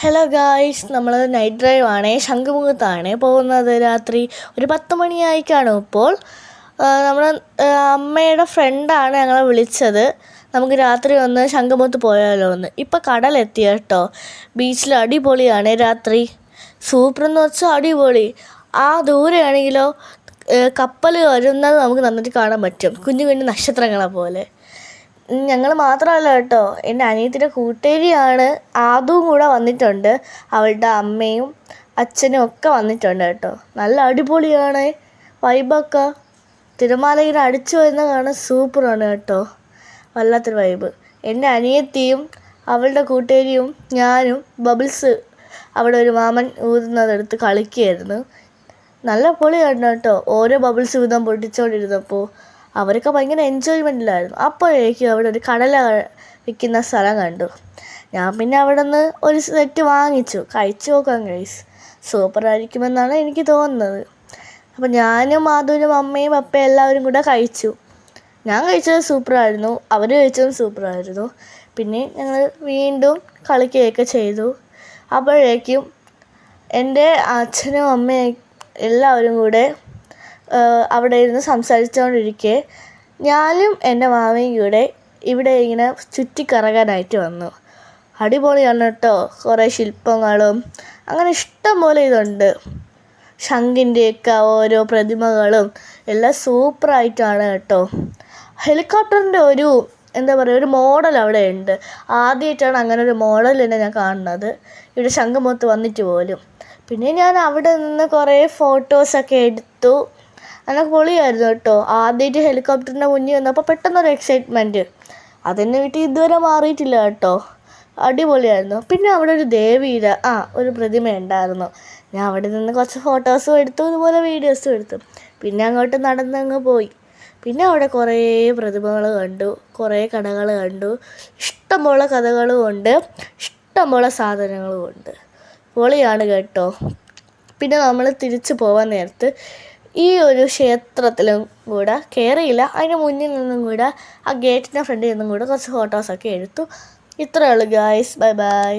Hello guys, നമ്മൾ night drive ആണേ, ശംഖുമുഖത്താണ് പോകുന്നത്. രാത്രി ഒരു 10 മണിയായി കാണും. ഇപ്പോൾ നമ്മൾ അമ്മയുടെ ഫ്രണ്ടാണ് ഞങ്ങളെ വിളിച്ചത്, നമുക്ക് രാത്രി ഒന്ന് ശംഖുമുഖത്ത് പോയാലോ എന്ന്. ഇപ്പം കടലെത്തി കേട്ടോ. ബീച്ചിൽ അടിപൊളിയാണ് രാത്രി, സൂപ്പറെന്ന് വെച്ചാൽ അടിപൊളി. ആ ദൂരെയാണെങ്കിലോ കപ്പൽ വരുന്നത് നമുക്ക് നന്നായിട്ട് കാണാൻ പറ്റും, കുഞ്ഞു കുഞ്ഞു നക്ഷത്രങ്ങളെ പോലെ. ഞങ്ങൾ മാത്രമല്ല കേട്ടോ, എൻ്റെ അനിയത്തിൻ്റെ കൂട്ടുകാരിയാണ്, അതും കൂടെ വന്നിട്ടുണ്ട്. അവളുടെ അമ്മയും അച്ഛനും ഒക്കെ വന്നിട്ടുണ്ട് കേട്ടോ. നല്ല അടിപൊളിയാണ് വൈബൊക്കെ. തിരമാല ഇങ്ങനെ അടിച്ചു വരുന്ന കാണാൻ സൂപ്പറാണ് കേട്ടോ, വല്ലാത്തൊരു വൈബ്. എൻ്റെ അനിയത്തിയും അവളുടെ കൂട്ടുകാരിയും ഞാനും ബബിൾസ് അവിടെ ഒരു മാമൻ ഊതുന്നതെടുത്ത് കളിക്കുകയായിരുന്നു. നല്ല പൊളിയാണ് കേട്ടോ. ഓരോ ബബിൾസ് ഊതാൻ പൊട്ടിച്ചുകൊണ്ടിരുന്നപ്പോൾ അവരൊക്കെ ഭയങ്കര എൻജോയ്മെൻറ്റിലായിരുന്നു. അപ്പോഴേക്കും അവിടെ ഒരു കടല വിൽക്കുന്ന സ്ഥലം കണ്ടു. ഞാൻ പിന്നെ അവിടെ നിന്ന് ഒരു സെറ്റ് വാങ്ങിച്ചു, കഴിച്ചു നോക്കാം ഗൈസ്. സൂപ്പറായിരിക്കുമെന്നാണ് എനിക്ക് തോന്നുന്നത്. അപ്പോൾ ഞാനും മാധുരും അമ്മയും അപ്പയും എല്ലാവരും കൂടെ കഴിച്ചു. ഞാൻ കഴിച്ചത് സൂപ്പറായിരുന്നു, അവർ കഴിച്ചതും സൂപ്പറായിരുന്നു. പിന്നെ ഞങ്ങൾ വീണ്ടും കളിക്കുകയൊക്കെ ചെയ്തു. അപ്പോഴേക്കും എൻ്റെ അച്ഛനും അമ്മയും എല്ലാവരും കൂടെ അവിടെ ഇരുന്ന് സംസാരിച്ചുകൊണ്ടിരിക്കെ ഞാനും എൻ്റെ മാമയും കൂടെ ഇവിടെ ഇങ്ങനെ ചുറ്റിക്കറങ്ങാനായിട്ട് വന്നു. അടിപൊളിയാണ് കേട്ടോ. കുറേ ശില്പങ്ങളും അങ്ങനെ ഇഷ്ടം പോലെ ഇതുണ്ട്. ശംഖിൻ്റെയൊക്കെ ഓരോ പ്രതിമകളും എല്ലാം സൂപ്പറായിട്ടാണ് കേട്ടോ. ഹെലികോപ്റ്ററിൻ്റെ ഒരു ഒരു മോഡൽ അവിടെ ഉണ്ട്. ആദ്യമായിട്ടാണ് അങ്ങനെ ഒരു മോഡൽ തന്നെ ഞാൻ കാണുന്നത് ഇവിടെ ശംഖുമുഖത്ത് വന്നിട്ട് പോലും. പിന്നെ ഞാൻ അവിടെ നിന്ന് കുറേ ഫോട്ടോസൊക്കെ എടുത്തു. അതൊക്കെ പൊളിയായിരുന്നു കേട്ടോ. ആദ്യമായിട്ട് ഹെലികോപ്റ്ററിൻ്റെ മുന്നിൽ വന്നപ്പോൾ പെട്ടെന്നൊരു എക്സൈറ്റ്മെൻറ്റ് അതെന്നെ വീട്ടിൽ ഇതുവരെ മാറിയിട്ടില്ല കേട്ടോ. അടിപൊളിയായിരുന്നു. പിന്നെ അവിടെ ഒരു ദേവിയുടെ ഒരു പ്രതിമ ഉണ്ടായിരുന്നു. ഞാൻ അവിടെ നിന്ന് കുറച്ച് ഫോട്ടോസും എടുത്തു, ഇതുപോലെ വീഡിയോസും എടുത്തു. പിന്നെ അങ്ങോട്ട് നടന്നങ്ങ് പോയി. പിന്നെ അവിടെ കുറേ പ്രതിമകൾ കണ്ടു, കുറേ കടകൾ കണ്ടു. ഇഷ്ടംപോലെ കഥകളും ഉണ്ട്, ഇഷ്ടംപോലെ സാധനങ്ങളും ഉണ്ട്. പൊളിയാണ് കേട്ടോ. പിന്നെ നമ്മൾ തിരിച്ചു പോകാൻ നേരത്ത് ഈ ഒരു ക്ഷേത്രത്തിലും കൂടെ കയറിയില്ല, അതിന് മുന്നിൽ നിന്നും കൂടെ ആ ഗേറ്റിൻ്റെ ഫ്രണ്ടിൽ നിന്നും കൂടെ കുറച്ച് ഫോട്ടോസൊക്കെ എടുത്തു. ഇത്രയേ ഉള്ളൂ ഗായ്സ്. Bye bye.